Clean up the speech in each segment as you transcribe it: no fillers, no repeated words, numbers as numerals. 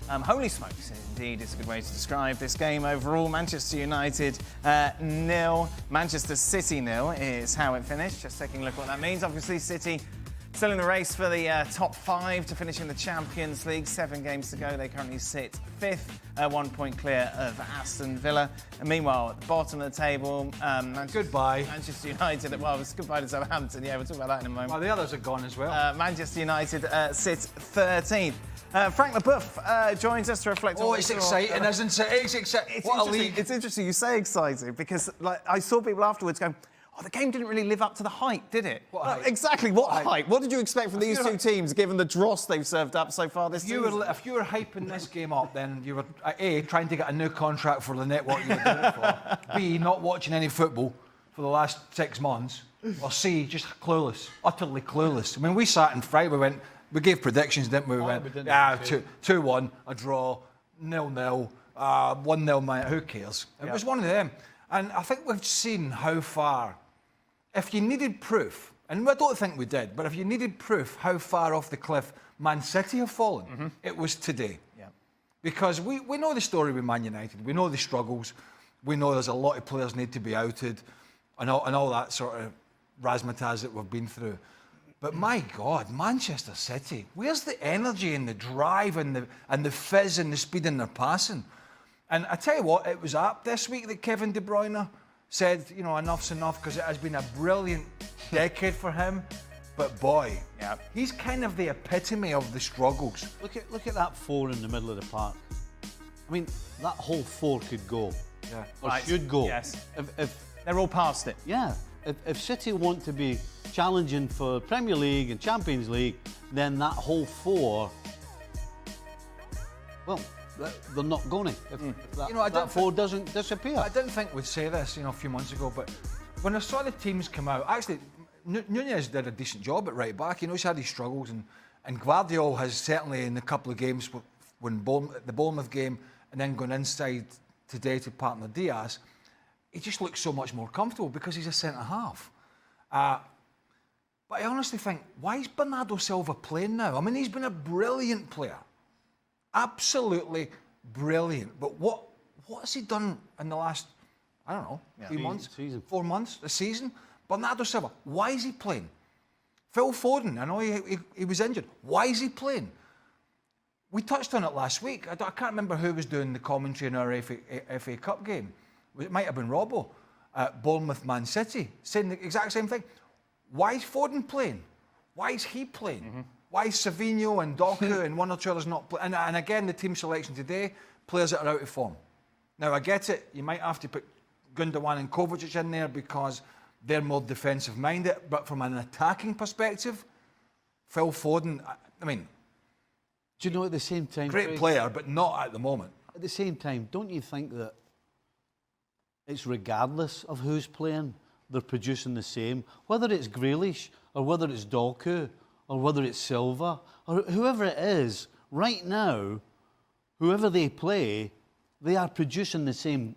Holy smokes, indeed, is a good way to describe this game overall. Manchester United 0, Manchester City 0 is how it finished. Just taking a look at what that means. Obviously, City still in the race for the top 5 to finish in the Champions League. 7 games to go. They currently sit 5th, 1 point clear of Aston Villa. And meanwhile, at the bottom of the table, Manchester United. Well, it's goodbye to Southampton. Yeah, we'll talk about that in a moment. Well, the others are gone as well. Manchester United sits 13th. Frank LeBoeuf joins us to reflect on. Oh, it's exciting, isn't it? It's exciting. What a league! It's interesting you say exciting because, like, I saw people afterwards going, "Oh, the game didn't really live up to the hype, did it?" What hype? Exactly. What hype? What did you expect from these two teams, given the dross they've served up so far this season? If you were hyping this game up, then you were A, trying to get a new contract for the network you were doing it for. B, not watching any football for the last 6 months. Or C, just clueless, utterly clueless. I mean, we sat in Friday. We gave predictions, didn't we? We went 2-1, a draw, 0-0, 1-0, mate. Who cares? It was one of them. And I think we've seen how far, if you needed proof, and I don't think we did, but if you needed proof how far off the cliff Man City have fallen, it was today. Yeah. Because we know the story with Man United. We know the struggles. We know there's a lot of players need to be outed and all that sort of razzmatazz that we've been through. But my God, Manchester City, where's the energy and the drive and the fizz and the speed in their passing? And I tell you what, it was up this week that Kevin De Bruyne said, you know, enough's enough because it has been a brilliant decade for him. But boy, he's kind of the epitome of the struggles. Look at that 4 in the middle of the park. I mean, that whole 4 could go, or should go. Yes. If they're all past it. Yeah. If City want to be challenging for Premier League and Champions League, then that whole 4, well, they're not going to. If that 4 doesn't disappear. I didn't think we'd say this, a few months ago, but when I saw the teams come out, actually, Nunez did a decent job at right back. He's had his struggles, and Guardiola has certainly in a couple of games, when the Bournemouth game, and then going inside today to partner Diaz, he just looks so much more comfortable because he's a centre-half. But I honestly think, why is Bernardo Silva playing now? I mean, he's been a brilliant player. Absolutely brilliant. But what has he done in the last, I don't know, 3 months, 4 months, a season? Bernardo Silva, why is he playing? Phil Foden, I know he was injured. Why is he playing? We touched on it last week. I can't remember who was doing the commentary in our FA Cup game. It might have been Robbo at Bournemouth Man City, saying the exact same thing. Why is Foden playing? Why is he playing? Why is Savinho and Doku and one or two others not playing? And again, the team selection today, players that are out of form. Now, I get it. You might have to put Gundogan and Kovacic in there because they're more defensive-minded. But from an attacking perspective, Phil Foden, I mean... Do you know, at the same time... Great player, but not at the moment. At the same time, don't you think that it's regardless of who's playing, they're producing the same? Whether it's Grealish, or whether it's Doku, or whether it's Silva, or whoever it is, right now, whoever they play, they are producing the same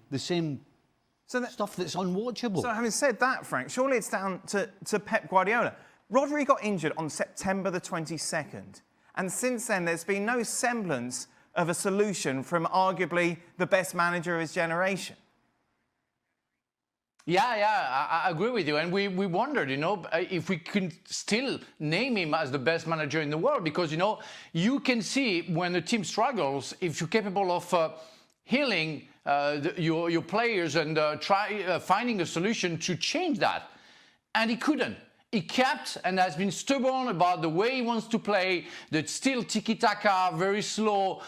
stuff that's unwatchable. So having said that, Frank, surely it's down to Pep Guardiola. Rodri got injured on September the 22nd. And since then, there's been no semblance of a solution from arguably the best manager of his generation. Yeah, I agree with you. And we wondered, if we could still name him as the best manager in the world. Because, you can see when the team struggles, if you're capable of healing your players and finding a solution to change that. And he couldn't. He kept and has been stubborn about the way he wants to play, the still tiki-taka, very slow,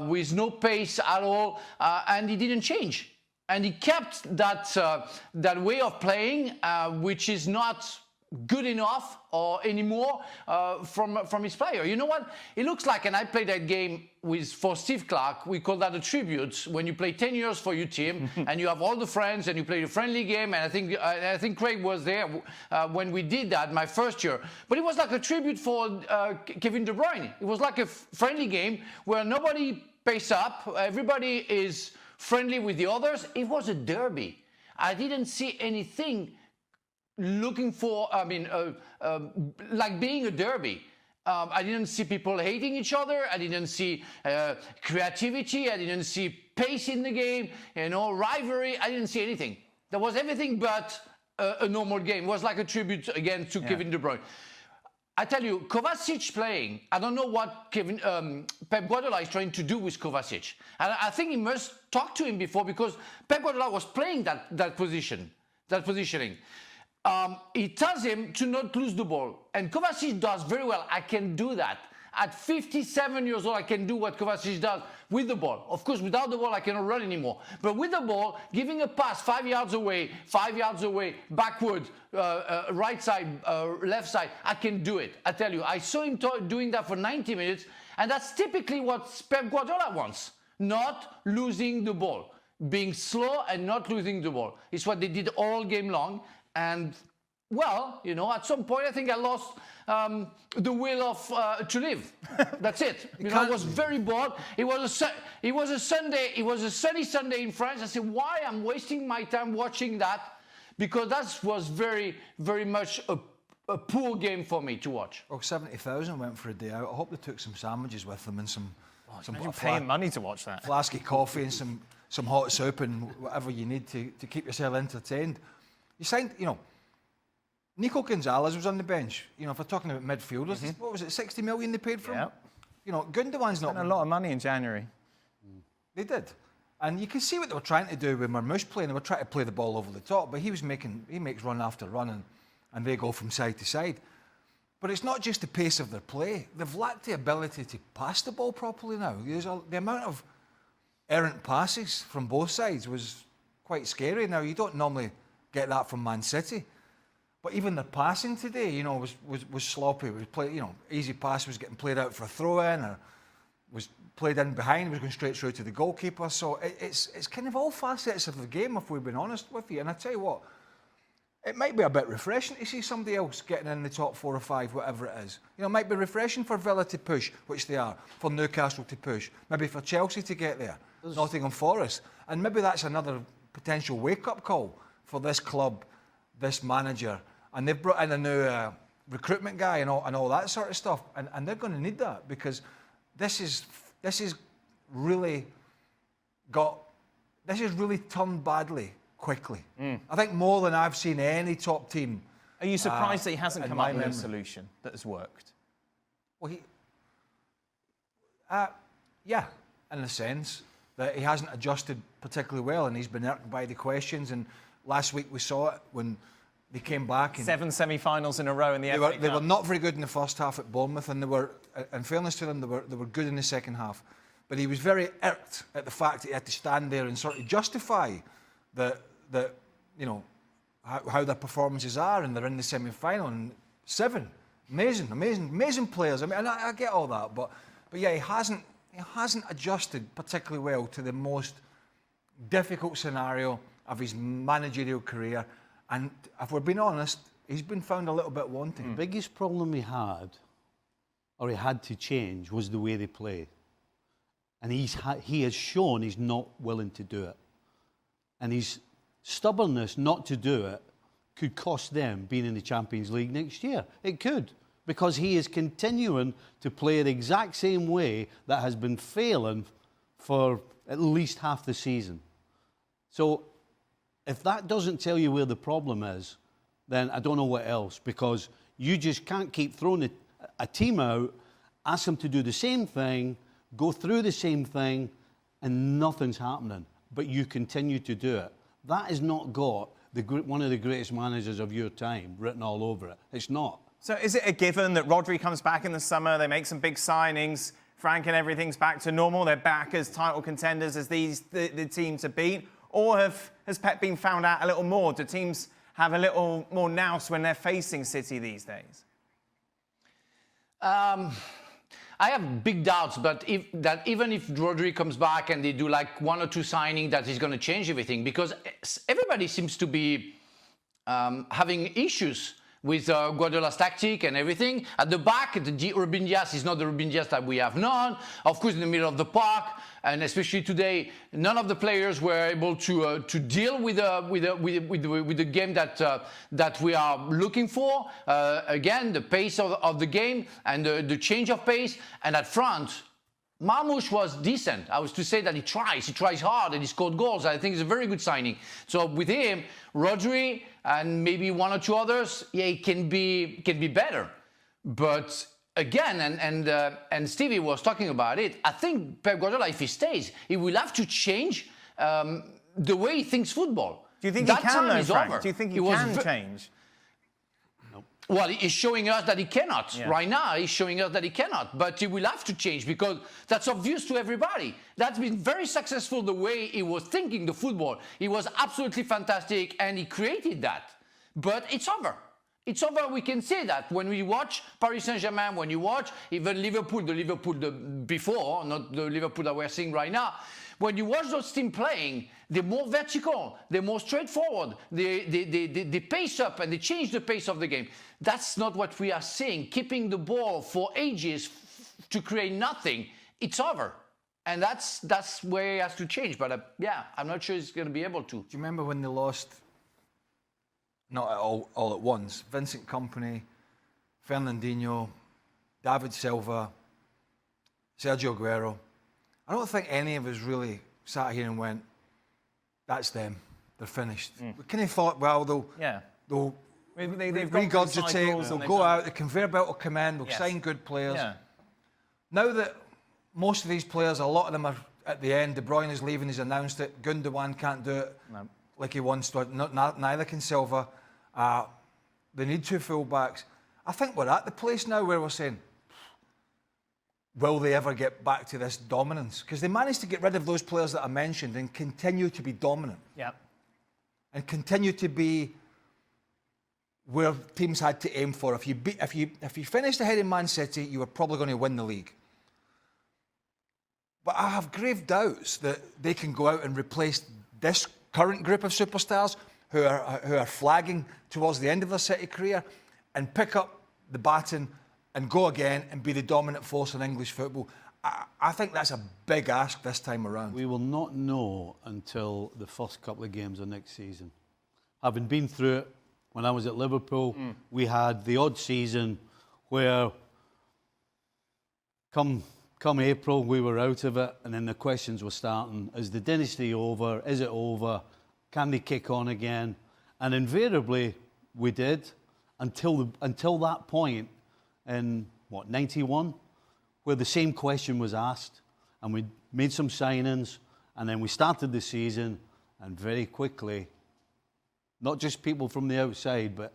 with no pace at all, and he didn't change. And he kept that way of playing, which is not good enough or anymore from his player. You know what? It looks like, and I played that game for Steve Clarke, we call that a tribute, when you play 10 years for your team and you have all the friends and you play a friendly game, and I think Craig was there when we did that my first year. But it was like a tribute for Kevin De Bruyne. It was like a friendly game where nobody pays up, everybody is friendly with the others. It was a derby. I didn't see anything looking for, like being a derby. I didn't see people hating each other. I didn't see creativity. I didn't see pace in the game, rivalry. I didn't see anything. There was everything but a normal game. It was like a tribute again to Kevin De Bruyne. I tell you, Kovacic playing, I don't know what Pep Guardiola is trying to do with Kovacic. And I think he must talk to him before, because Pep Guardiola was playing that positioning. He tells him to not lose the ball. And Kovacic does very well. I can do that. At 57 years old, I can do what Kovacic does with the ball. Of course, without the ball, I cannot run anymore. But with the ball, giving a pass 5 yards away, backward, right side, left side, I can do it. I tell you, I saw him doing that for 90 minutes, and that's typically what Pep Guardiola wants. Not losing the ball. Being slow and not losing the ball. It's what they did all game long. And, well, at some point, I think I lost the will to live. That's it. I was very bored. It was a Sunday. It was a sunny Sunday in France. I said, why I'm wasting my time watching that? Because that was very, very much a poor game for me to watch. Well, 70,000 went for a day out. I hope they took some sandwiches with them and some paying money to watch that. Flask of coffee and some hot soup and whatever you need to keep yourself entertained. You signed, Nico Gonzalez was on the bench. If we're talking about midfielders, what was it, 60 million they paid for him? Yeah. Gundogan's not... A lot of money in January. They did. And you can see what they were trying to do with Marmoush playing. They were trying to play the ball over the top, but he makes run after run and they go from side to side. But it's not just the pace of their play. They've lacked the ability to pass the ball properly now. The amount of errant passes from both sides was quite scary. Now, you don't normally get that from Man City. But even the passing today, was sloppy. It was easy pass was getting played out for a throw-in, or was played in behind, was going straight through to the goalkeeper. So it's kind of all facets of the game, if we've been honest with you. And I tell you what, it might be a bit refreshing to see somebody else getting in the top 4 or 5, whatever it is. It might be refreshing for Villa to push, which they are, for Newcastle to push, maybe for Chelsea to get there, Nottingham Forest. And maybe that's another potential wake-up call for this club, this manager. And they've brought in a new recruitment guy and all that sort of stuff. And they're going to need that, because this is really turned badly quickly. I think more than I've seen any top team. Are you surprised that he hasn't come up with a solution that has worked? Well, yeah, in a sense that he hasn't adjusted particularly well, and he's been irked by the questions. And last week we saw it when they came back. And 7 semi-finals in a row in the FA Cup. They were not very good in the first half at Bournemouth, and they were, in fairness to them, they were good in the second half. But he was very irked at the fact that he had to stand there and sort of justify how their performances are, and they're in the semi-final. And 7, amazing players. I mean, I get all that, but yeah, he hasn't adjusted particularly well to the most difficult scenario of his managerial career. And if we're being honest, he's been found a little bit wanting. The biggest problem he had to change, was the way they play. And he has shown he's not willing to do it. And his stubbornness not to do it could cost them being in the Champions League next year. It could, because he is continuing to play the exact same way that has been failing for at least half the season. So if that doesn't tell you where the problem is, then I don't know what else, because you just can't keep throwing a team out, ask them to do the same thing, go through the same thing, and nothing's happening, but you continue to do it. That has not got one of the greatest managers of your time written all over it. It's not. So is it a given that Rodri comes back in the summer, they make some big signings, Frank and everything's back to normal, they're back as title contenders as the team to beat? Or has Pep been found out a little more? Do teams have a little more nous when they're facing City these days? I have big doubts, but even if Rodri comes back and they do like 1 or 2 signings, that is going to change everything, because everybody seems to be having issues with Guardiola's tactic and everything. At the back, Ruben Dias is not the Ruben Dias that we have known. Of course, in the middle of the park, and especially today, none of the players were able to deal with the game that we are looking for. Again, the pace of the game and the change of pace. And at front, Marmoush was decent. I was to say that he tries hard, and he scored goals. I think it's a very good signing. So with him, Rodri and maybe one or two others, yeah, it can be better. But again, and Stevie was talking about it, I think Pep Guardiola, if he stays, he will have to change the way he thinks football. Do you think that he can, time though, is Frank? over. Do you think he It was can change? Well, he's showing us that he cannot. Yeah. Right now, he's showing us that he cannot. But he will have to change because that's obvious to everybody. That's been very successful the way he was thinking the football. He was absolutely fantastic and he created that. But it's over. It's over. We can say that when we watch Paris Saint-Germain, when you watch even Liverpool, before, not the Liverpool that we're seeing right now, when you watch those teams playing, they're more vertical, they're more straightforward, they pace up and they change the pace of the game. That's not what we are seeing. Keeping the ball for ages to create nothing, it's over. And that's where he has to change. But yeah, I'm not sure he's going to be able to. Do you remember when they lost, not all at once, Vincent Kompany, Fernandinho, David Silva, Sergio Aguero? I don't think any of us really sat here and went, that's them, they're finished. We kind of thought, well, they'll They've gone through cycles regurgitate, they'll and go they've out, the conveyor belt will come in, they'll Yes. sign good players. Yeah. Now that most of these players, a lot of them are at the end, De Bruyne is leaving, he's announced it, Gundogan can't do it like he wants to, neither can Silva. They need two full-backs. I think we're at the place now where we're saying, will they ever get back to this dominance? Because they managed to get rid of those players that I mentioned and continue to be dominant. Yeah. And continue to be where teams had to aim for. If you finished ahead in Man City, you were probably going to win the league. But I have grave doubts that they can go out and replace this current group of superstars who are flagging towards the end of their City career and pick up the baton and go again and be the dominant force in English football. I think that's a big ask this time around. We will not know until the first couple of games of next season. Having been through it, when I was at Liverpool, we had the odd season where come April, we were out of it, and then the questions were starting. Is the dynasty over? Is it over? Can they kick on again? And invariably, we did until that point in, 91? Where the same question was asked, and we made some signings, and then we started the season, and very quickly, not just people from the outside, but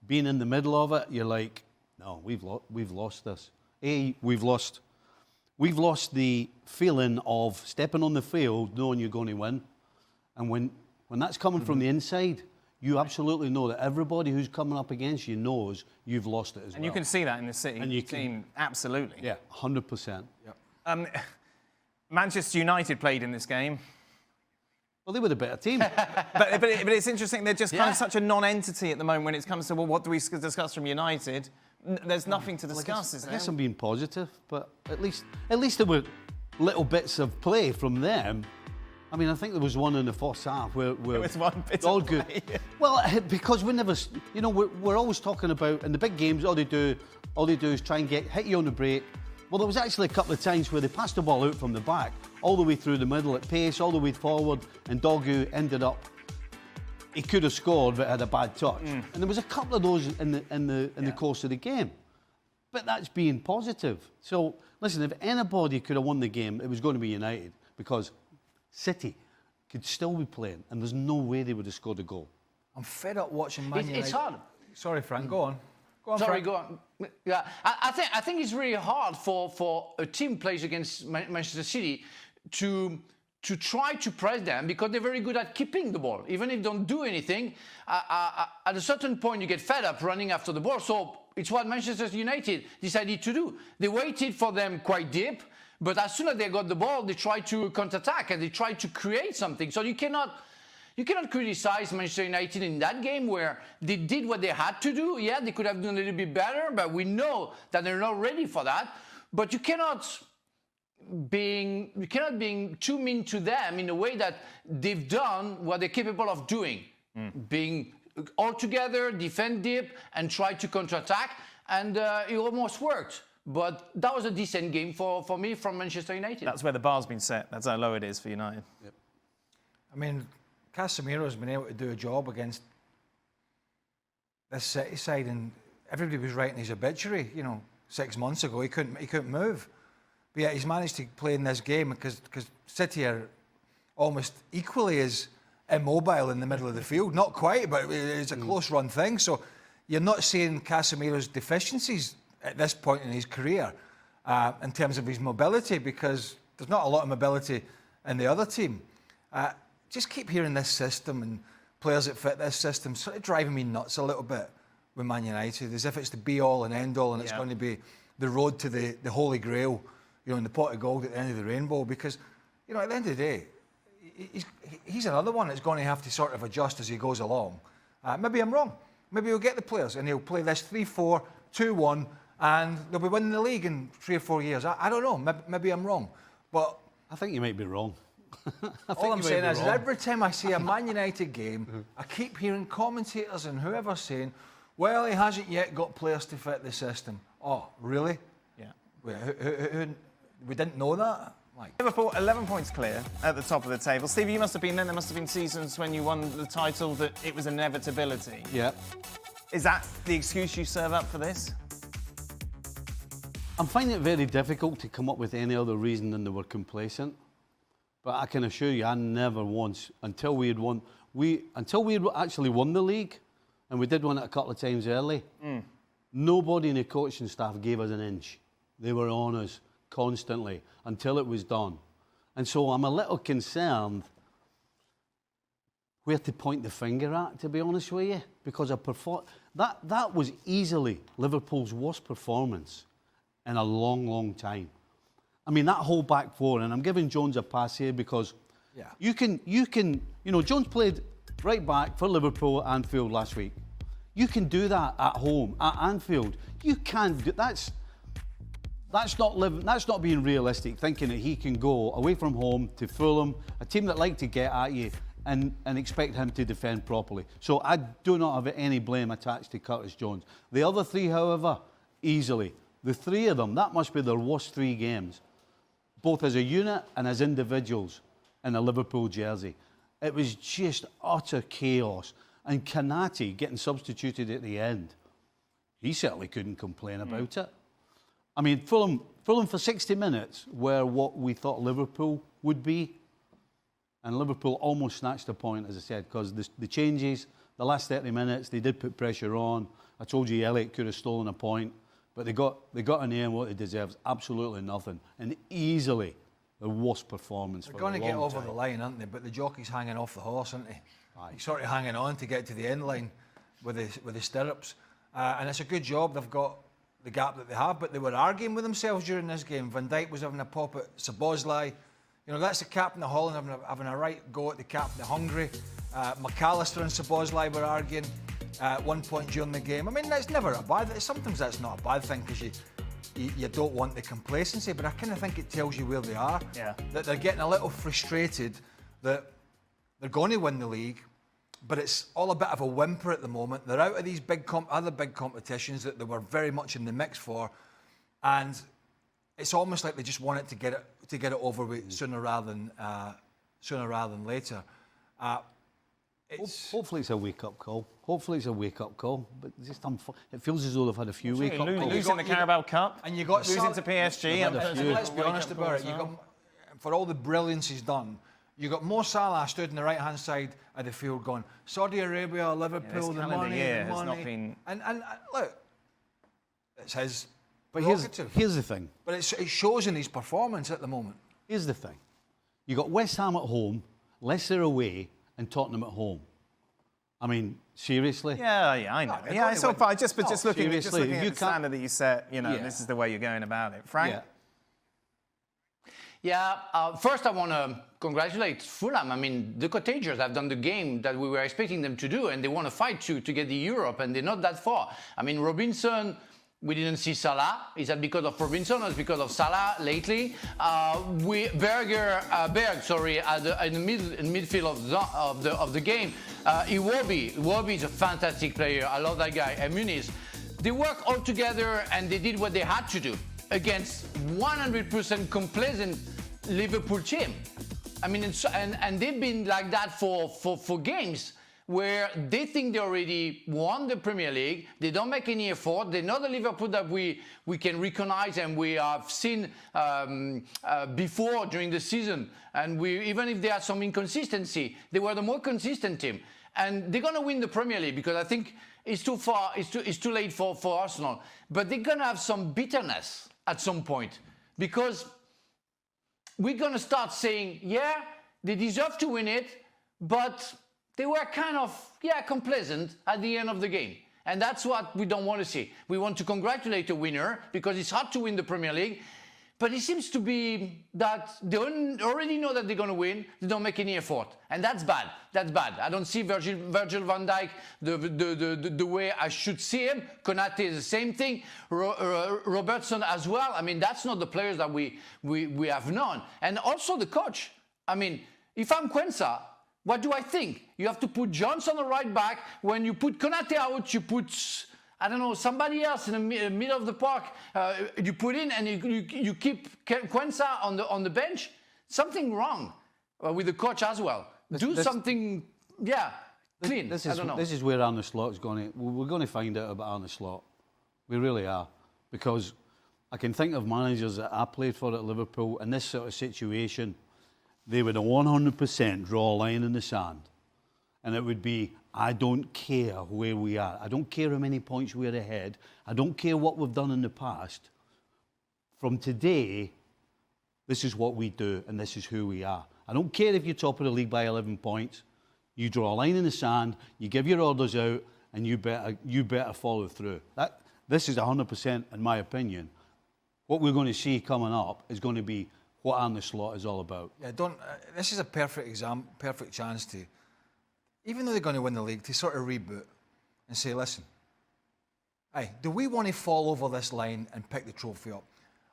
being in the middle of it, you're like, no, we've lost this. We've lost the feeling of stepping on the field, knowing you're going to win, and when that's coming from the inside, you absolutely know that everybody who's coming up against you knows you've lost it as well. And you can see that in the City team, absolutely. Yeah, 100%. Yep. Manchester United played in this game. Well, they were the better team. but it's interesting, they're just kind Yeah. of such a non-entity at the moment when it comes to, well, what do we discuss from United? There's nothing to discuss, is I there? guess I'm being positive, but at least there were little bits of play from them. I mean, I think there was one in the first half where There was one bit all of good. play. Well, because we never, we're always talking about in the big games. All they do is try and hit you on the break. Well, there was actually a couple of times where they passed the ball out from the back, all the way through the middle at pace, all the way forward, and Dogu ended up. He could have scored, but had a bad touch. And there was a couple of those in the course of the game. But that's being positive. So listen, if anybody could have won the game, it was going to be United, because City could still be playing, and there's no way they would have scored a goal. I'm fed up watching Man United. It's hard. Sorry, Frank, go on. Go on, Sorry, Frank. go on. Yeah, I think it's really hard for a team plays against Manchester City to try to press them, because they're very good at keeping the ball. Even if they don't do anything, at a certain point you get fed up running after the ball. So it's what Manchester United decided to do. They waited for them quite deep, but as soon as they got the ball, they tried to counter-attack and they tried to create something. So you cannot You cannot criticize Manchester United in that game where they did what they had to do. Yeah, they could have done a little bit better, but we know that they're not ready for that. But you cannot being too mean to them in a way that they've done what they're capable of doing. Being all together, defend deep, and try to counterattack. And it almost worked. But that was a decent game for me from Manchester United. That's where the bar's been set. That's how low it is for United. Yep. I mean, Casemiro's been able to do a job against this City side, and everybody was writing his obituary. 6 months ago he couldn't move, but yet he's managed to play in this game because City are almost equally as immobile in the middle of the field. Not quite, but it's a close run thing. So you're not seeing Casemiro's deficiencies at this point in his career in terms of his mobility, because there's not a lot of mobility in the other team. Just keep hearing this system and players that fit this system sort of driving me nuts a little bit with Man United, as if it's the be-all and end-all and it's going to be the road to the Holy Grail, and the pot of gold at the end of the rainbow. Because, at the end of the day, he's another one that's going to have to sort of adjust as he goes along. Maybe I'm wrong. Maybe he'll get the players and he'll play this 3-4, 2-1, and they'll be winning the league in 3 or 4 years. I don't know. Maybe I'm wrong. But I think you might be wrong. all I'm saying is every time I see a Man United game, I keep hearing commentators and whoever's saying, well, he hasn't yet got players to fit the system. Oh, really? Yeah. Wait, we didn't know that? Liverpool, 11 points clear at the top of the table. Steve, you must have been there. There must have been seasons when you won the title that it was an inevitability. Yeah. Is that the excuse you serve up for this? I'm finding it very difficult to come up with any other reason than they were complacent. But I can assure you, I never once, until we had actually won the league, and we did win it a couple of times early, nobody in the coaching staff gave us an inch. They were on us constantly until it was done. And so I'm a little concerned where to point the finger at, to be honest with you, because that was easily Liverpool's worst performance in a long, long time. I mean, that whole back four, and I'm giving Jones a pass here because you can, Jones played right back for Liverpool at Anfield last week. You can do that at home, at Anfield. You can't do that's not being realistic, thinking that he can go away from home to Fulham, a team that like to get at you, and expect him to defend properly. So I do not have any blame attached to Curtis Jones. The other three, however, easily. The three of them, that must be their worst 3 games, both as a unit and as individuals in a Liverpool jersey. It was just utter chaos. And Kanati getting substituted at the end, he certainly couldn't complain about it. I mean, Fulham for 60 minutes were what we thought Liverpool would be. And Liverpool almost snatched a point, as I said, because the changes, the last 30 minutes, they did put pressure on. I told you Elliott could have stolen a point. But they got in there and what they deserve, absolutely nothing. And easily the worst performance for a long time. They're going to get over the line, aren't they? But the jockey's hanging off the horse, isn't he? He's sort of hanging on to get to the end line with the stirrups. And it's a good job they've got the gap that they have, but they were arguing with themselves during this game. Van Dijk was having a pop at Szoboszlai. That's the captain of Holland having a right go at the captain of Hungary. McAllister and Szoboszlai were arguing at one point during the game. I mean, that's never a bad thing. Sometimes that's not a bad thing because you don't want the complacency, but I kind of think it tells you where they are. Yeah. That they're getting a little frustrated that they're going to win the league, but it's all a bit of a whimper at the moment. They're out of these other big competitions that they were very much in the mix for, and it's almost like they just want it to get it over with sooner rather than later. Hopefully it's a wake-up call. But it feels as though they've had a few wake-up calls. Losing the Carabao Cup, and you got losing to PSG. Let's be honest about it. For all the brilliance he's done, you got Mo Salah stood on the right-hand side of the field going, Saudi Arabia, Liverpool, the money, has not been... And look, it's his But prerogative. here's the thing. But it shows in his performance at the moment. Here's the thing. You got West Ham at home, Leicester away, and Tottenham at home. I mean, seriously? Yeah, I know. Yeah, it's all fine. Just looking at seriously, the standard that you set, this is the way you're going about it. Frank? Yeah, first I want to congratulate Fulham. I mean, the Cottagers have done the game that we were expecting them to do, and they want to fight to get the Europe, and they're not that far. I mean, Robinson, we didn't see Salah. Is that because of Robinson or is it because of Salah lately? Berg, in the midfield of the game. Iwobi is a fantastic player. I love that guy. And Muniz. They work all together and they did what they had to do against 100% complacent Liverpool team. I mean, and they've been like that for games where they think they already won the Premier League. They don't make any effort. They're not the Liverpool that we can recognize and we have seen before during the season. And even if they had some inconsistency, they were the more consistent team. And they're going to win the Premier League because I think it's too far, it's too late for Arsenal. But they're going to have some bitterness at some point because we're going to start saying, yeah, they deserve to win it, but they were kind of, complacent at the end of the game. And that's what we don't want to see. We want to congratulate a winner because it's hard to win the Premier League. But it seems to be that they already know that they're going to win. They don't make any effort. And that's bad. That's bad. I don't see Virgil van Dijk the way I should see him. Konate is the same thing. Robertson as well. I mean, that's not the players that we have known. And also the coach. I mean, if I'm Quensa, what do I think? You have to put Johnson on the right back. When you put Konate out, you put, I don't know, somebody else in the middle of the park. You put in and you keep Quensa on the bench. Something wrong with the coach as well. Something, clean. This I don't know. This is where Arne Slot's going to... We're going to find out about Arne Slot. We really are. Because I can think of managers that I played for at Liverpool in this sort of situation. They would 100% draw a line in the sand. And it would be, I don't care where we are. I don't care how many points we're ahead. I don't care what we've done in the past. From today, this is what we do and this is who we are. I don't care if you're top of the league by 11 points. You draw a line in the sand, you give your orders out, and you better follow through. This is 100%, in my opinion. What we're going to see coming up is going to be what Arne Slot is all about. Yeah, this is a perfect chance to, even though they're going to win the league, to sort of reboot and say, listen, hey, do we want to fall over this line and pick the trophy up?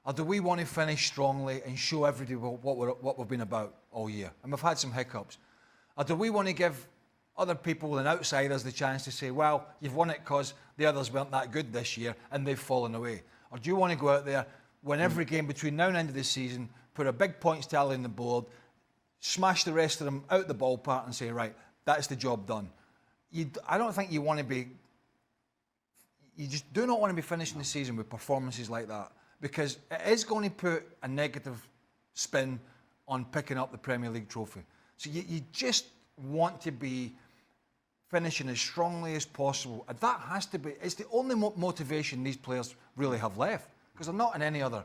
Or do we want to finish strongly and show everybody what we've been about all year? And we've had some hiccups. Or do we want to give other people and outsiders the chance to say, well, you've won it because the others weren't that good this year and they've fallen away? Or do you want to go out there, win every game between now and end of the season, put a big points tally on the board, smash the rest of them out the ballpark and say, right, that's the job done? I don't think you want to be... You just do not want to be finishing the season with performances like that, because it is going to put a negative spin on picking up the Premier League trophy. So you just want to be finishing as strongly as possible. And that has to be... It's the only motivation these players really have left, because they're not in any other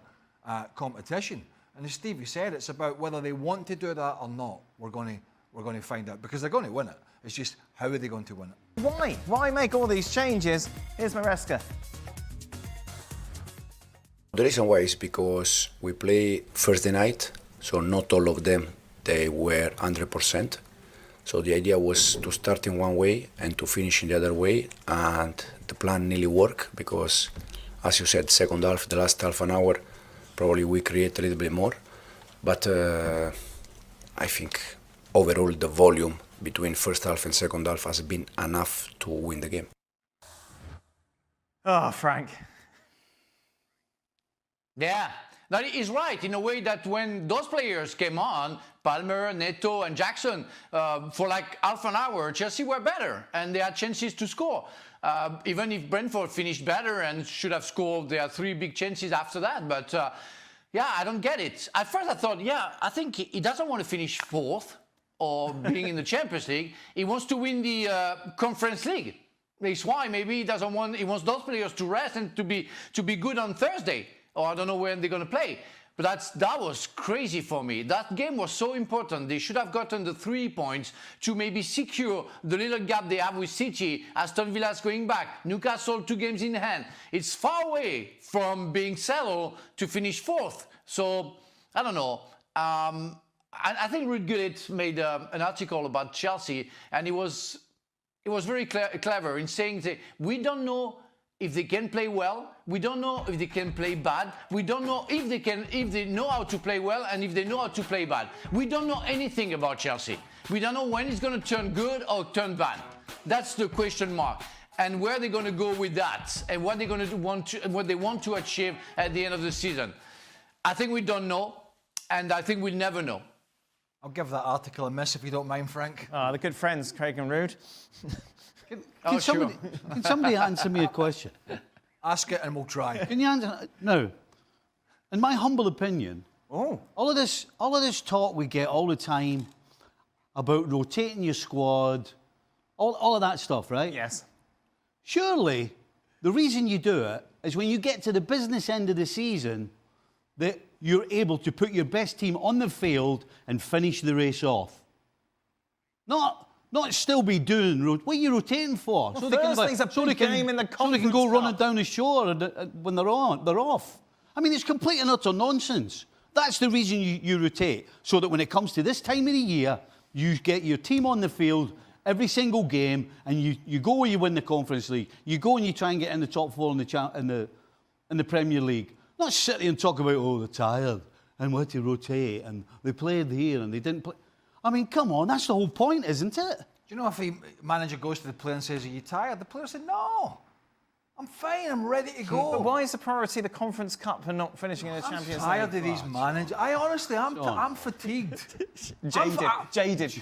competition. And as Stevie said, it's about whether they want to do that or not. We're going to find out, because they're going to win it. It's just, how are they going to win it? Why? Why make all these changes? Here's Maresca. The reason why is because we play Thursday night, so not all of them, they were 100%. So the idea was to start in one way and to finish in the other way, and the plan nearly worked because, as you said, second half, the last half an hour, probably we create a little bit more, but I think overall the volume between first half and second half has been enough to win the game. Oh, Frank. Yeah, that is right in a way that when those players came on, Palmer, Neto and Jackson, for like half an hour, Chelsea were better and they had chances to score. Even if Brentford finished better and should have scored, there are 3 big chances after that. But yeah, I don't get it. At first I thought, I think he doesn't want to finish 4th or being in the Champions League. He wants to win the Conference League. That's why maybe he wants those players to rest and to be good on Thursday. Or I don't know when they're going to play. But that was crazy for me. That game was so important. They should have gotten the 3 points to maybe secure the little gap they have with City. Aston Villa's going back. Newcastle 2 games in hand. It's far away from being settled to finish 4th. So, I don't know. I think Ruud Gullit made an article about Chelsea, and it was very clever in saying that we don't know if they can play well, we don't know if they can play bad, we don't know if they know how to play well and if they know how to play bad. We don't know anything about Chelsea. We don't know when it's going to turn good or turn bad. That's the question mark. And where they're going to go with that, and what they're going to what they want to achieve at the end of the season. I think we don't know, and I think we'll never know. I'll give that article a miss if you don't mind, Frank. The good friends, Craig and Ruud. Can somebody answer me a question? Ask it and we'll try. Can you answer? No. In my humble opinion, all of this talk we get all the time about rotating your squad, all of that stuff, right? Yes. Surely, the reason you do it is when you get to the business end of the season that you're able to put your best team on the field and finish the race off. Not still be doing what are you rotating for? Well, Thursday's a big game in the so they can go Conference running Cup. down the shore when they're off. I mean, it's complete and utter nonsense. That's the reason you rotate, so that when it comes to this time of the year, you get your team on the field every single game, and you go where you win the Conference League. You go and you try and get in the top four in the Premier League. Not sit there and talk about, oh, they're tired and what to rotate and they played here and they didn't play. I mean, come on, that's the whole point, isn't it? Do you know if a manager goes to the player and says, are you tired? The player said, no, I'm fine, I'm ready to go. But why is the priority the Conference Cup and not finishing in the Champions League? I'm tired of these managers. I honestly, I'm fatigued. Jaded.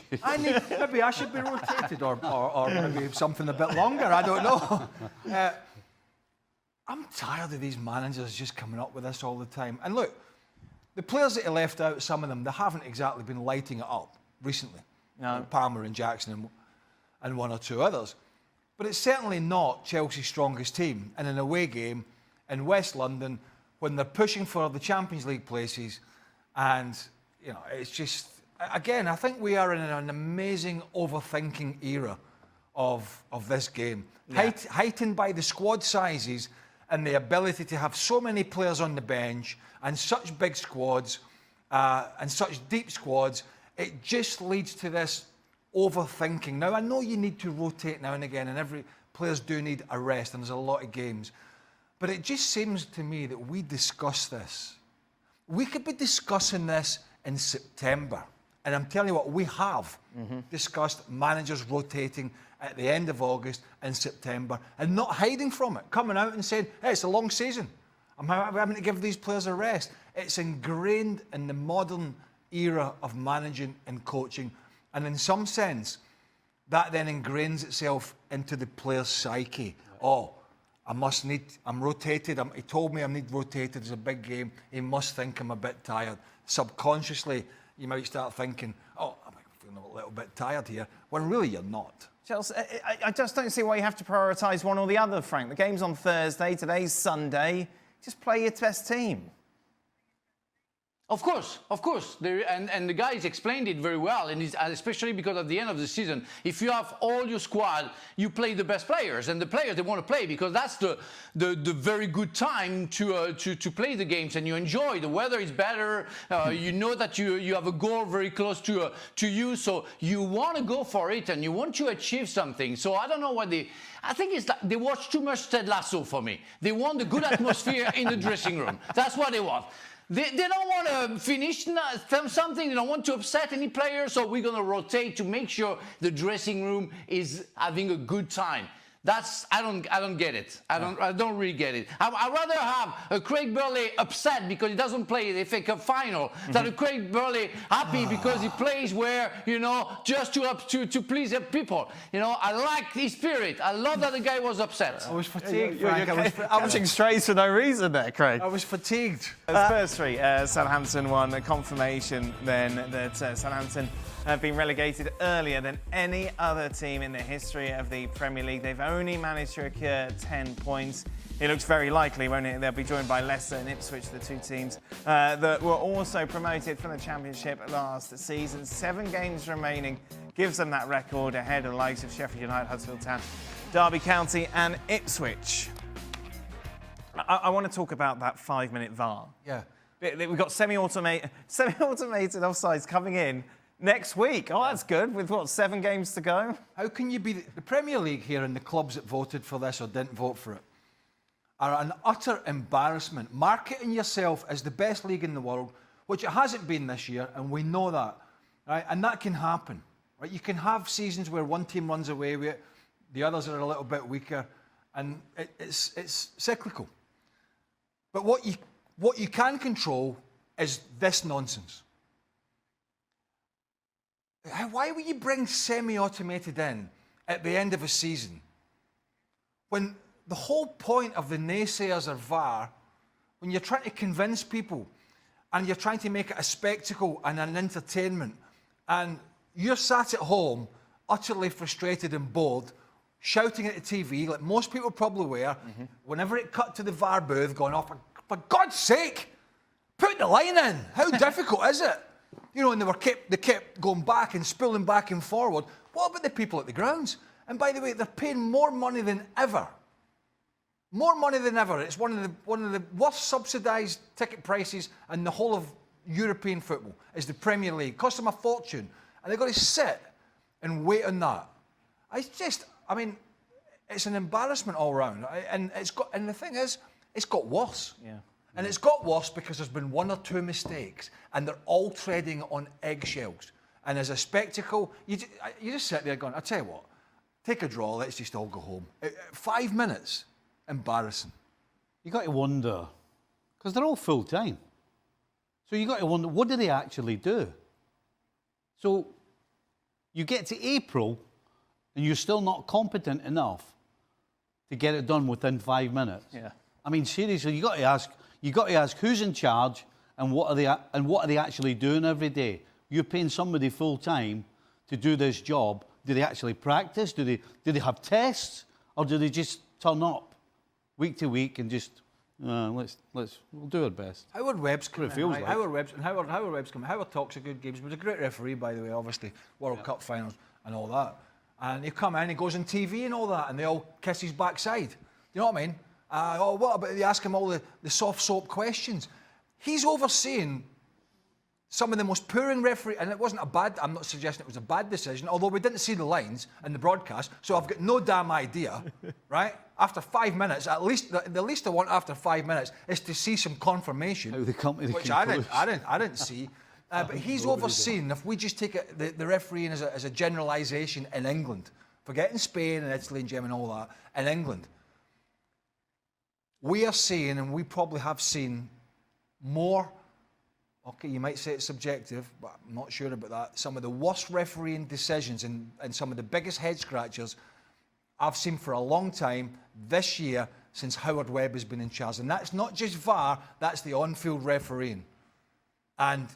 Maybe I should be rotated or maybe something a bit longer, I don't know. I'm tired of these managers just coming up with this all the time. And look, the players that he left out, some of them, they haven't exactly been lighting it up recently. No. Palmer and Jackson and one or two others. But it's certainly not Chelsea's strongest team in an away game in West London when they're pushing for the Champions League places. And, you know, it's just, again, I think we are in an amazing overthinking era of this game. Yeah. Heightened by the squad sizes and the ability to have so many players on the bench and such big squads and such deep squads, it just leads to this overthinking. Now, I know you need to rotate now and again, and every players do need a rest, and there's a lot of games. But it just seems to me that we discuss this. We could be discussing this in September. And I'm telling you what, we have discussed managers rotating at the end of August and September and not hiding from it, coming out and saying, hey, it's a long season. I'm having to give these players a rest. It's ingrained in the modern era of managing and coaching. And in some sense, that then ingrains itself into the player's psyche. Oh, I'm rotated. He told me I need rotated. It's a big game. He must think I'm a bit tired. Subconsciously, you might start thinking, oh, I'm feeling a little bit tired here, when really you're not. Chelsea, I just don't see why you have to prioritise one or the other, Frank. The game's on Thursday, today's Sunday. Just play your best team. Of course. And the guys explained it very well, and especially because at the end of the season, if you have all your squad, you play the best players, and the players they want to play because that's the very good time to play the games, and you enjoy. The weather is better. You know that you have a goal very close to you, so you want to go for it, and you want to achieve something. So I don't know what I think it's like they watch too much Ted Lasso for me. They want the good atmosphere in the dressing room. That's what they want. They don't want to finish something. They don't want to upset any player. So we're going to rotate to make sure the dressing room is having a good time. I don't get it. I don't really get it. I'd rather have a Craig Burley upset because he doesn't play the FA Cup final than a Craig Burley happy because he plays where, just to please people. I like his spirit. I love that the guy was upset. I was fatigued, Frank. I was Catching strays for no reason there, Craig. I was fatigued. Spurs 3, Southampton 1. A confirmation then that Southampton have been relegated earlier than any other team in the history of the Premier League. They've only managed to secure 10 points. It looks very likely, won't it? They'll be joined by Leicester and Ipswich, the two teams that were also promoted from the Championship last season. 7 games remaining gives them that record ahead of the likes of Sheffield United, Huddersfield Town, Derby County and Ipswich. I want to talk about that 5-minute VAR. Yeah. We've got semi-automated offsides coming in next week. Oh, that's good. With what, 7 games to go? How can you be the Premier League here and the clubs that voted for this or didn't vote for it are an utter embarrassment. Marketing yourself as the best league in the world, which it hasn't been this year, and we know that, right? And that can happen, right? You can have seasons where one team runs away with it, the others are a little bit weaker, and it's cyclical. But what you can control is this nonsense. Why would you bring semi-automated in at the end of a season when the whole point of the naysayers of VAR, when you're trying to convince people and you're trying to make it a spectacle and an entertainment, and you're sat at home utterly frustrated and bored, shouting at the TV like most people probably were, whenever it cut to the VAR booth going off, for God's sake, put the line in. How difficult is it? You know, and they kept going back and spilling back and forward. What about the people at the grounds? And by the way, they're paying more money than ever. More money than ever. It's one of the worst subsidised ticket prices in the whole of European football is the Premier League. It costs them a fortune. And they've got to sit and wait on that. It's an embarrassment all round. And the thing is, it's got worse. Yeah. And it's got worse because there's been 1 or 2 mistakes and they're all treading on eggshells. And as a spectacle, you just sit there going, I'll tell you what, take a draw, let's just all go home. 5 minutes, embarrassing. You got to wonder, because they're all full-time. So you got to wonder, what do they actually do? So you get to April and you're still not competent enough to get it done within 5 minutes. Yeah. I mean, seriously, you got to ask who's in charge and what are they actually doing every day? You're paying somebody full time to do this job. Do they actually practice? Do they have tests, or do they just turn up week to week and just we'll do our best? Howard Webb's come in. feels Right? like. Howard Webb's come in. Howard talks a good games. He was a great referee, by the way. Obviously, World Cup finals and all that. And he come in, he goes on TV and all that, and they all kiss his backside. You know what I mean? What about they ask him all the soft soap questions? He's overseeing some of the most pouring referee, and it wasn't a bad. I'm not suggesting it was a bad decision, although we didn't see the lines in the broadcast, so I've got no damn idea, right? After 5 minutes, at least the least I want after 5 minutes is to see some confirmation, How they come to the which conclusion. I didn't see. But he's overseen. If we just take the refereeing as a generalisation in England, forgetting Spain and Italy and Germany and all that, in England, we are seeing, and we probably have seen more. Okay, you might say it's subjective, but I'm not sure about that. Some of the worst refereeing decisions and some of the biggest head scratchers I've seen for a long time this year since Howard Webb has been in charge. And that's not just VAR, that's the on-field refereeing. And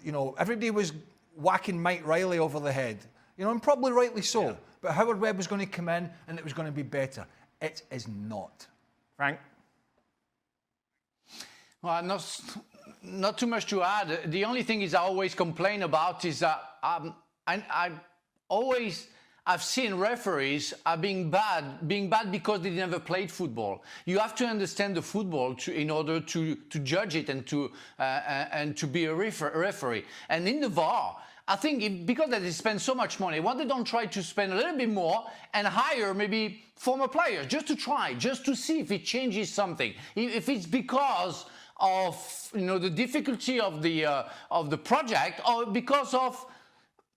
you know, everybody was whacking Mike Riley over the head. You know, and probably rightly so. Yeah. But Howard Webb was going to come in and it was going to be better. It is not. Frank? Well, not too much to add. The only thing is I always complain about is that I've seen referees are being bad because they never played football. You have to understand the football in order to judge it and to be a referee. And in the VAR, I think because they spend so much money, why they don't try to spend a little bit more and hire maybe former players just to see if it changes something. If it's because of the difficulty of the project, or because of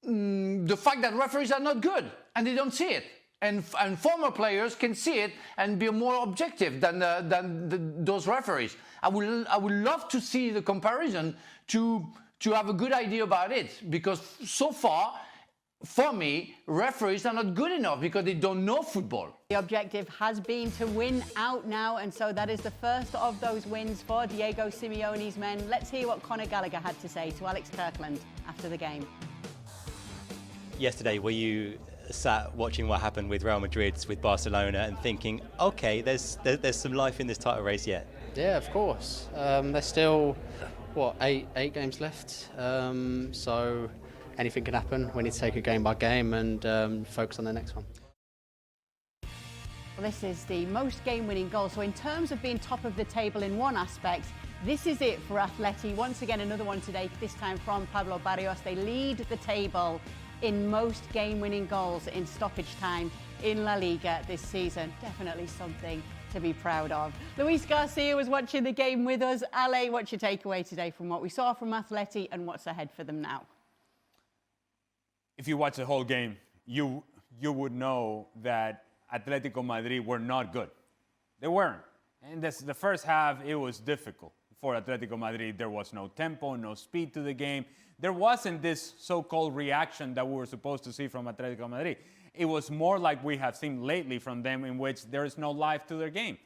the fact that referees are not good and they don't see it, and former players can see it and be more objective than those referees. I would love to see the comparison to have a good idea about it, because so far, for me, referees are not good enough because they don't know football. The objective has been to win out now, and so that is the first of those wins for Diego Simeone's men. Let's hear what Conor Gallagher had to say to Alex Kirkland after the game. Yesterday, were you sat watching what happened with Real Madrid, with Barcelona, and thinking, okay, there's some life in this title race yet? Yeah, of course. There's still, eight games left. So anything can happen. We need to take it game by game and focus on the next one. Well, this is the most game-winning goal. So in terms of being top of the table in one aspect, This is it for Atleti. Once again, another one today, this time from Pablo Barrios. They lead the table in most game-winning goals in stoppage time in La Liga this season. Definitely something to be proud of. Luis Garcia was watching the game with us. Ale, what's your takeaway today from what we saw from Atleti and what's ahead for them now? If you watch the whole game, you would know that Atletico Madrid were not good. They weren't. And the first half, it was difficult for Atletico Madrid. There was no tempo, no speed to the game. There wasn't this so-called reaction that we were supposed to see from Atletico Madrid. It was more like we have seen lately from them, in which there is no life to their game.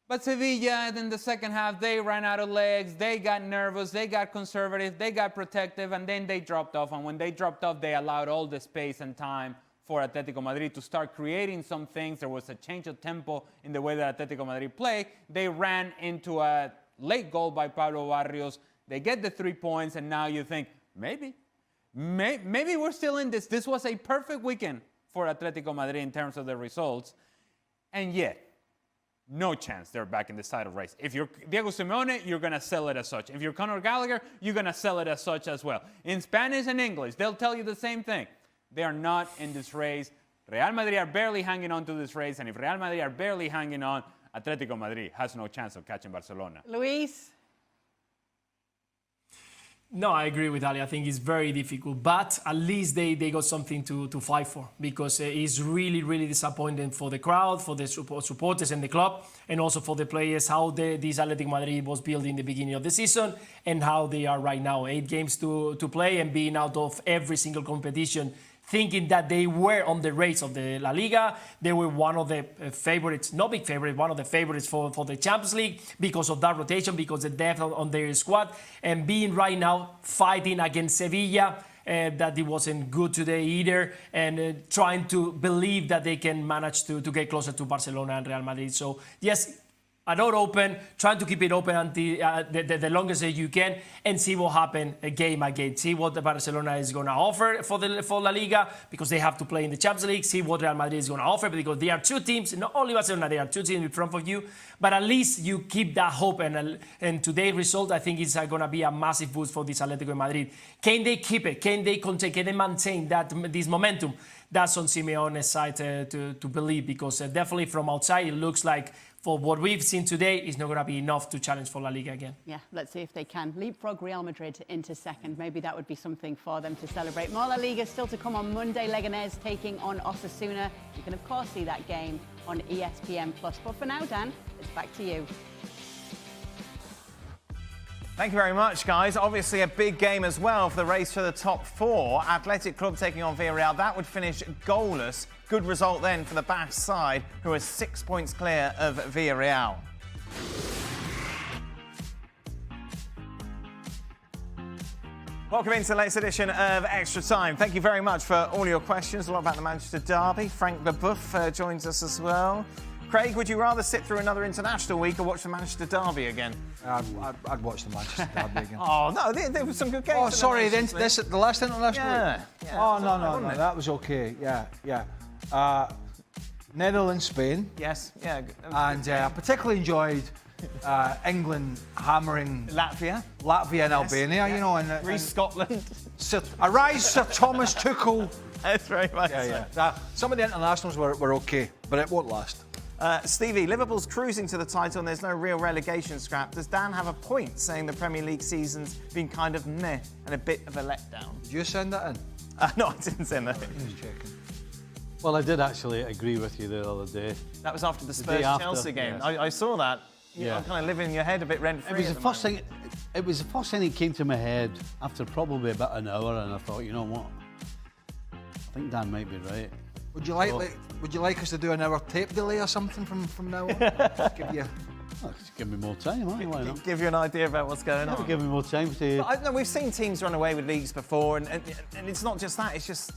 But Sevilla, in the second half, they ran out of legs, they got nervous, they got conservative, they got protective, and then they dropped off. And when they dropped off, they allowed all the space and time for Atletico Madrid to start creating some things. There was a change of tempo in the way that Atletico Madrid played. They ran into a late goal by Pablo Barrios. They get the 3 points, and now you think, maybe we're still in this. This was a perfect weekend for Atletico Madrid in terms of the results. And yet, no chance they're back in the title race. If you're Diego Simeone, you're going to sell it as such. If you're Conor Gallagher, you're going to sell it as such as well. In Spanish and English, they'll tell you the same thing. They are not in this race. Real Madrid are barely hanging on to this race. And if Real Madrid are barely hanging on, Atletico Madrid has no chance of catching Barcelona. Luis? No, I agree with Ali. I think it's very difficult, but at least they got something to fight for, because it's really, really disappointing for the crowd, for the supporters and the club, and also for the players, how this Athletic Madrid was built in the beginning of the season and how they are right now. 8 games to play and being out of every single competition, thinking that they were on the race of the La Liga. They were one of the favorites, not big favorite, one of the favorites for the Champions League because of that rotation, because the depth on their squad, and being right now fighting against Sevilla, that it wasn't good today either, and trying to believe that they can manage to get closer to Barcelona and Real Madrid. So yes, a door open, trying to keep it open until the longest that you can, and see what happens game by game. See what the Barcelona is going to offer for La Liga, because they have to play in the Champions League. See what Real Madrid is going to offer, because there are 2 teams, not only Barcelona, there are 2 teams in front of you. But at least you keep that hope, and today's result, I think, is going to be a massive boost for this Atletico Madrid. Can they keep it? Can they contain? Can they maintain this momentum? That's on Simeone's side to believe, because definitely from outside it looks like, for what we've seen today, it's not going to be enough to challenge for La Liga again. Yeah, let's see if they can leapfrog Real Madrid into second. Maybe that would be something for them to celebrate. More La Liga still to come on Monday. Leganés taking on Osasuna. You can, of course, see that game on ESPN+. But for now, Dan, it's back to you. Thank you very much, guys. Obviously a big game as well for the race for the top 4. Athletic Club taking on Villarreal. That would finish goalless. Good result then for the Basque side, who are 6 points clear of Villarreal. Welcome into the latest edition of Extra Time. Thank you very much for all your questions. A lot about the Manchester derby. Frank Leboeuf joins us as well. Craig, would you rather sit through another international week or watch the Manchester derby again? I'd watch the Manchester derby again. Oh, no, there were some good games. Oh, sorry, the last international week? Yeah. Oh, no, that was okay. Yeah. Netherlands, Spain. Yes, yeah. And I particularly enjoyed England hammering Latvia and Albania, you know. And Greece, Scotland. Arise, Sir Thomas Tuchel. That's very much so. Some of the internationals were okay, but it won't last. Stevie, Liverpool's cruising to the title and there's no real relegation scrap. Does Dan have a point saying the Premier League season's been kind of meh and a bit of a letdown? Did you send that in? No, I didn't send that in. Just checking. Well, I did actually agree with you the other day. That was after the Spurs-Chelsea game. Yes. I saw that. Yeah. I'm kind of living in your head a bit rent-free. It was the first thing. It was the first thing that came to my head after probably about an hour, and I thought, you know what? I think Dan might be right. Would you like us to do an hour tape delay or something from now on? Just give me more time, why not? Give you an idea about what's going on. Give me more time to. No, we've seen teams run away with leagues before, and it's not just that. It's just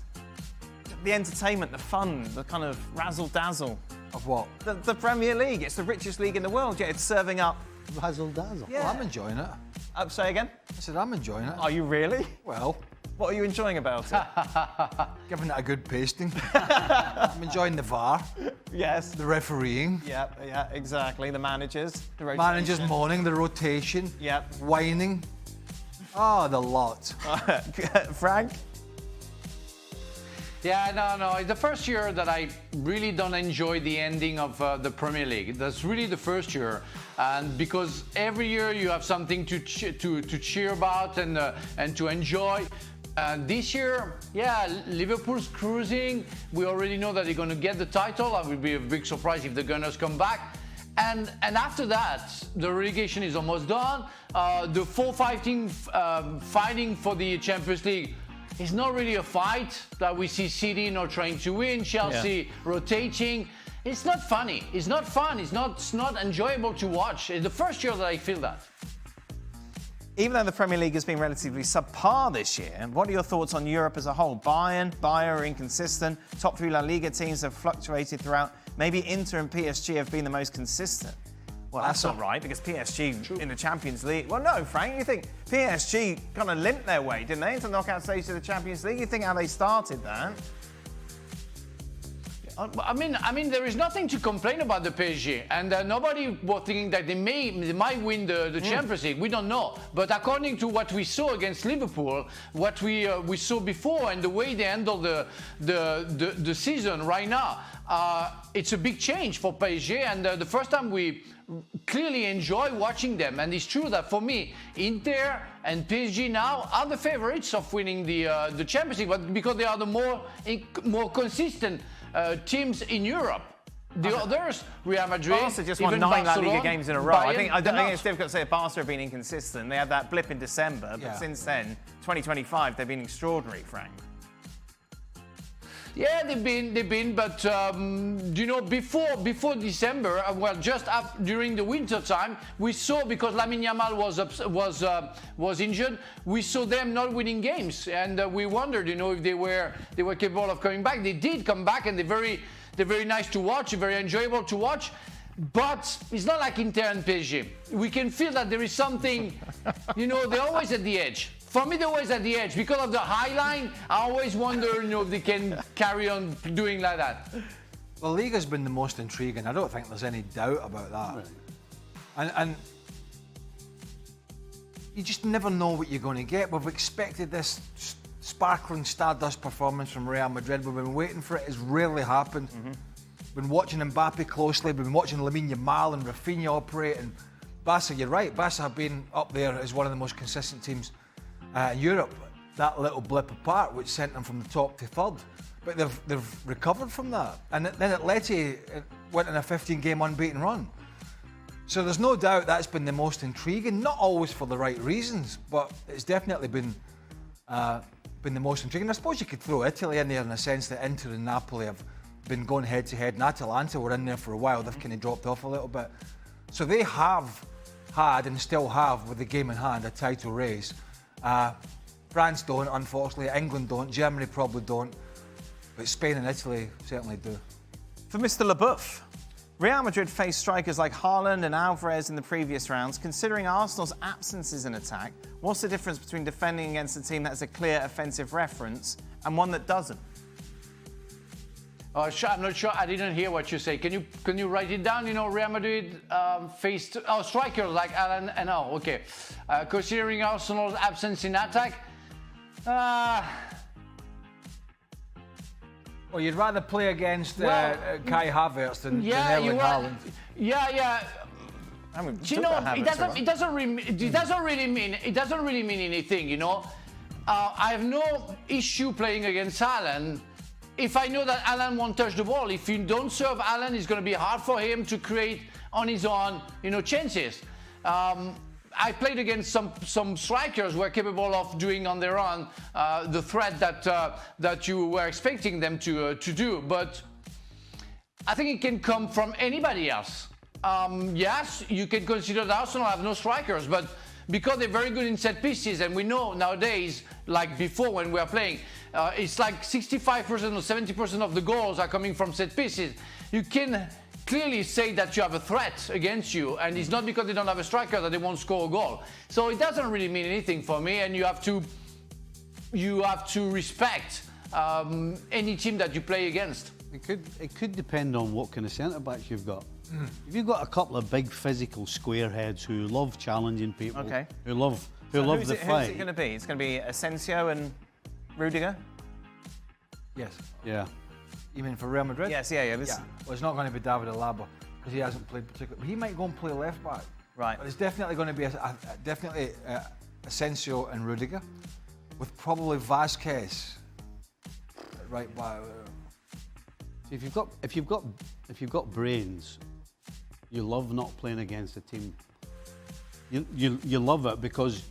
the entertainment, the fun, the kind of razzle-dazzle. Of what? The Premier League. It's the richest league in the world, yet it's serving up razzle-dazzle. Yeah. Well, I'm enjoying it. Say again? I said, I'm enjoying it. Are you really? Well, What are you enjoying about it? giving it a good pasting. I'm enjoying the VAR, Yes. the refereeing, Yeah, exactly. The managers. The rotation. managers moaning, the rotation, Yep. whining. Oh, the lot. Frank? Yeah, no. It's the first year that I really don't enjoy the ending of the Premier League. That's really the first year, and because every year you have something to cheer about and to enjoy. And this year, yeah, Liverpool's cruising. We already know that they're going to get the title. I would be a big surprise if the Gunners come back. And after that, the relegation is almost done. The fighting for the Champions League is not really a fight that we see City not trying to win, Chelsea rotating. It's not funny. It's not fun. It's not enjoyable to watch. It's the first year that I feel that. Even though the Premier League has been relatively subpar this year, what are your thoughts on Europe as a whole? Bayern are inconsistent. Top 3 La Liga teams have fluctuated throughout. Maybe Inter and PSG have been the most consistent. Well, that's not right, because PSG in the Champions League... Well, no, Frank, you think PSG kind of limped their way, didn't they, into the knockout stage of the Champions League? You think how they started that? I mean, there is nothing to complain about the PSG, and nobody was thinking that they might win the Champions League. We don't know, but according to what we saw against Liverpool, what we saw before, and the way they handle the season right now, it's a big change for PSG. And the first time we clearly enjoy watching them, and it's true that for me, Inter and PSG now are the favorites of winning the Champions League, but because they are the more consistent teams in Europe. The others, Real Madrid, Barca just won 9 La Liga games in a row. I think it's difficult to say Barca have been inconsistent. They had that blip in December, but since then, 2025, they've been extraordinary, Frank. Yeah, they've been, but you know, before December, well, just during the winter time, we saw, because Lamine Yamal was injured, we saw them not winning games, and we wondered, you know, if they were capable of coming back. They did come back, and they're very nice to watch, very enjoyable to watch. But it's not like Inter and PSG. We can feel that there is something, you know, they're always at the edge. For me, they're always at the edge. Because of the high line, I always wonder, you know, if they can carry on doing like that. The league has been the most intriguing. I don't think there's any doubt about that. Right. And you just never know what you're going to get. We've expected this sparkling stardust performance from Real Madrid. We've been waiting for it. It's rarely happened. Been watching Mbappe closely. We've been watching Lamine Yamal and Rafinha operate. And Barca, you're right. Barca have been up there as one of the most consistent teams in Europe. That little blip apart, which sent them from the top to third. But they've recovered from that. And then Atleti went on a 15-game unbeaten run. So there's no doubt that's been the most intriguing. Not always for the right reasons, but it's definitely been the most intriguing. I suppose you could throw Italy in there in the sense that Inter and Napoli have been going head-to-head, and Atalanta were in there for a while. They've kind of dropped off a little bit. So they have had, and still have, with the game in hand, a title race. France don't, unfortunately. England don't. Germany probably don't. But Spain and Italy certainly do. For Mr. LeBouf, Real Madrid faced strikers like Haaland and Alvarez in the previous rounds. Considering Arsenal's absences in attack, what's the difference between defending against a team that has a clear offensive reference and one that doesn't? I'm not sure. I didn't hear what you say. Can you write it down? You know, Real Madrid faced strikers like Alan and okay. Considering Arsenal's absence in attack, well, you'd rather play against Kai Havertz than Erling Haaland. Yeah. I mean, you know, it doesn't really mean anything. You know, I have no issue playing against Haaland if I know that Alan won't touch the ball. If you don't serve Alan, it's going to be hard for him to create on his own, you know, chances. I played against some strikers who were capable of doing on their own the threat that you were expecting them to do. But I think it can come from anybody else. Yes, you can consider that Arsenal have no strikers, but because they're very good in set pieces, and we know nowadays, like before when we are playing, it's like 65% or 70% of the goals are coming from set pieces. You can clearly say that you have a threat against you, and it's not because they don't have a striker that they won't score a goal. So it doesn't really mean anything for me, and you have to respect any team that you play against. It could depend on what kind of centre backs you've got. If you've got a couple of big physical squareheads who love challenging people, Okay. who love the Who's fight. it going to be? It's going to be Asensio and Rudiger? Yes. Yeah. You mean for Real Madrid? Yes, yeah. Yeah. Well, it's not going to be David Alaba because he hasn't played particularly. But he might go and play left back. Right. But it's definitely going to be Asensio and Rudiger, with probably Vasquez at right back. See, if you've got brains, you love not playing against a team. You love it because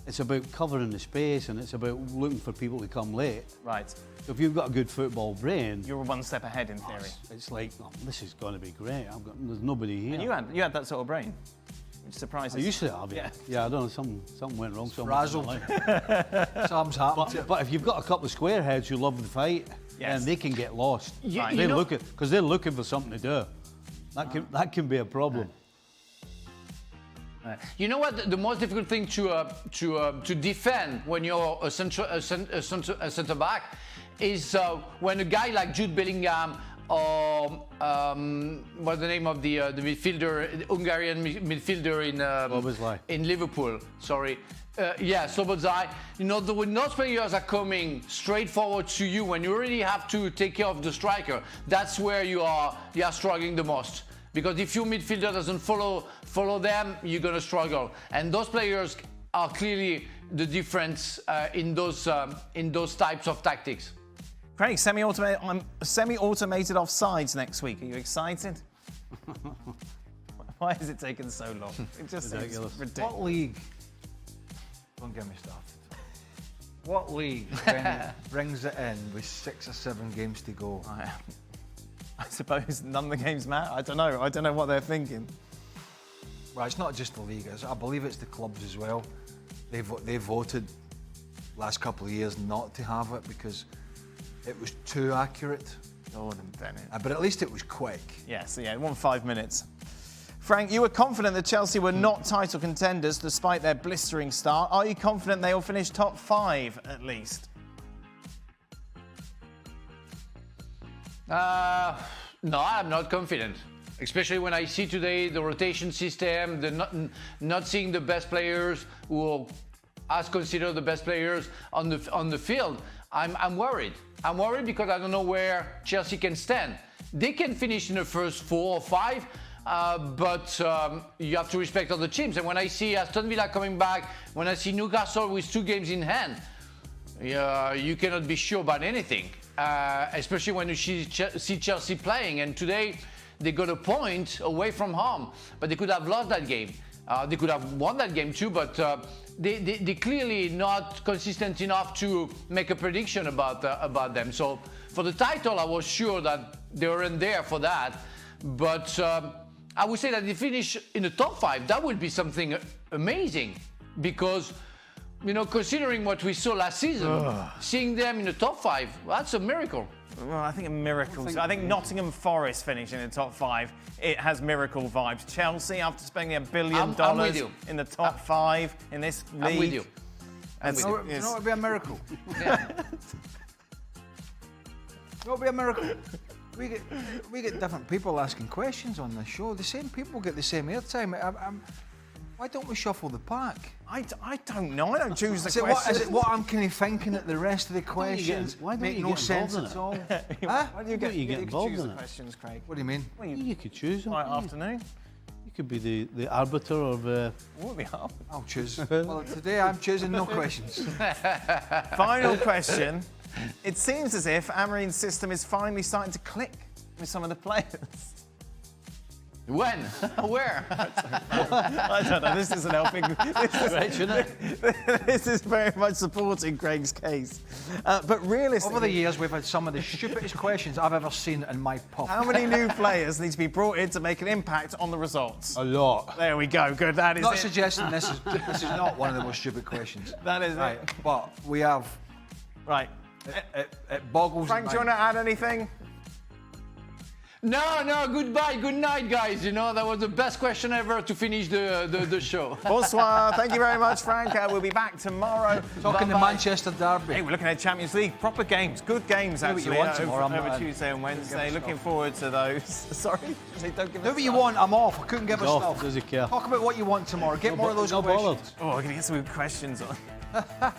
it's about covering the space and it's about looking for people to come late. Right. So if you've got a good football brain, You're one step ahead in theory. it's like, oh, this is going to be great. There's nobody here. And you had that sort of brain, which surprises I used to have it. Yeah, I don't know. Something went wrong. Frazzled. Something's happened. But if you've got a couple of squareheads who love the fight, Yes. then they can get lost. Right. Because they're looking for something to do. That can be a problem. You know what? The most difficult thing to defend when you're a centre back is when a guy like Jude Bellingham or what's the name of the midfielder, the Hungarian midfielder in Liverpool? Sorry. Szoboszlai. You know, when those players are coming straight forward to you, when you really have to take care of the striker, that's where you are struggling the most. Because if your midfielder doesn't follow them, you're going to struggle. And those players are clearly the difference in those types of tactics. Craig, semi-automated offsides next week. Are you excited? Why is it taking so long? It just seems ridiculous. What league? Don't get me started. What league brings it in with 6 or 7 games to go? I suppose none of the games matter. I don't know what they're thinking. Well, it's not just the league. I believe it's the clubs as well. They voted last couple of years not to have it because it was too accurate. Gordon Bennett. But at least it was quick. Yes, it won 5 minutes. Frank, you were confident that Chelsea were not title contenders despite their blistering start. Are you confident they will finish top 5 at least? No, I'm not confident. Especially when I see today the rotation system, not seeing the best players who are considered the best players on the field. I'm worried. I'm worried because I don't know where Chelsea can stand. They can finish in the first 4 or 5, but you have to respect other teams. And when I see Aston Villa coming back, when I see Newcastle with 2 games in hand, you cannot be sure about anything. Especially when you see Chelsea playing. And today they got a point away from home, but they could have lost that game. They could have won that game too, but they clearly not consistent enough to make a prediction about them. So for the title, I was sure that they weren't there for that. But I would say that they finish in the top 5. That would be something amazing because, you know, considering what we saw last season, seeing them in the top 5, that's a miracle. Well, I think a miracle. I think Nottingham Forest finishing in the top 5. It has miracle vibes. Chelsea, after spending $1 billion I'm with you. in the top 5 in this league. I'm with you. You know what would be a miracle? It would be a miracle. We get different people asking questions on the show. The same people get the same airtime. Why don't we shuffle the pack? I don't know. I don't choose the questions. Is it what I'm kind of thinking at the rest of the questions Why don't make you no get sense involved in at it? all? Huh? Why do you Why don't you get involved choose in the it? questions, Craig? What do you mean? Well, You could choose. right afternoon. You could be the arbiter of. What we are. I'll choose. Well, today I'm choosing no questions. Final question. It seems as if Amorim's system is finally starting to click with some of the players. When? Where? I don't know. This isn't helping. This is very much supporting Craig's case. But realistically, Over the years, we've had some of the stupidest questions I've ever seen in my pub. how many new players need to be brought in to make an impact on the results? A lot. There we go. Good. That is Not it. suggesting this is not one of the most stupid questions. That is Right, it. but we have. Right. It boggles Frank, the do you want mind. to add anything? No, goodbye, good night, guys. You know, that was the best question ever to finish the show. Bonsoir. Thank you very much, Frank. We'll be back tomorrow. Talking the Manchester derby. Hey, we're looking at Champions League. Proper games. Good games, Do what actually. you want tomorrow, I'm over not- Tuesday and Wednesday. Looking forward to those. Sorry? They don't give Do us what you stuff. want, I'm off. I couldn't give a Off, stuff. does he care? Talk about what you want tomorrow. Get more of those No questions. bothered. Oh, we're going to get some good questions on.